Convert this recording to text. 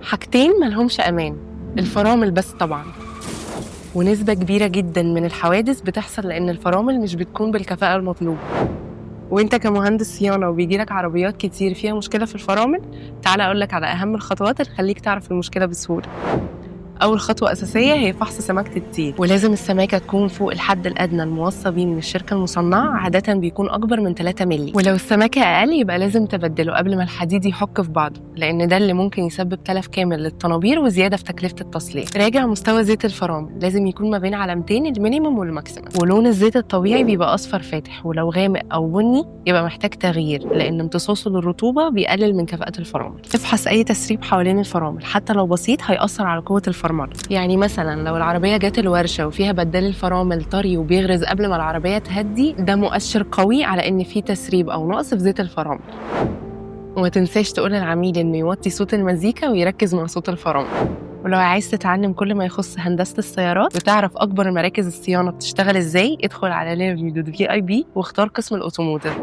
حاجتين ملهمش أمان، الفرامل بس طبعاً. ونسبة كبيرة جداً من الحوادث بتحصل لأن الفرامل مش بتكون بالكفاءة المطلوبة. وانت كمهندس صيانة وبيجيلك عربيات كتير فيها مشكلة في الفرامل، تعالى أقولك على أهم الخطوات اللي تخليك تعرف المشكلة بسهولة. أول خطوة أساسية هي فحص سماكة التيل، ولازم السماكة تكون فوق الحد الأدنى الموصى بيه من الشركة المصنعة، عادة بيكون أكبر من 3 مللي، ولو السماكة أقل يبقى لازم تبدله قبل ما الحديد يحك في بعضه، لأن ده اللي ممكن يسبب تلف كامل للطنابير وزيادة في تكلفة التصليح. راجع مستوى زيت الفرامل، لازم يكون ما بين علامتين المينيمم والماكسيمم، ولون الزيت الطبيعي بيبقى أصفر فاتح، ولو غامق أو بني يبقى محتاج تغيير، لأن امتصاصه للرطوبة بيقلل من كفاءة الفرامل. افحص أي تسريب حوالين الفرامل حتى لو بسيط، هيأثر على قوة الفرملة. يعني مثلا لو العربية جات الورشة وفيها بدال الفرامل طري وبيغرز قبل ما العربية تهدي، ده مؤشر قوي على إن في تسريب أو نقص في زيت الفرامل. وما تنساش تقول للعميل إنه يوطي صوت المزيكا ويركز مع صوت الفرامل. ولو عايز تتعلم كل ما يخص هندسة السيارات وتعرف أكبر مراكز الصيانة بتشتغل إزاي، ادخل على learning.vip واختار قسم الأوتوموتيف.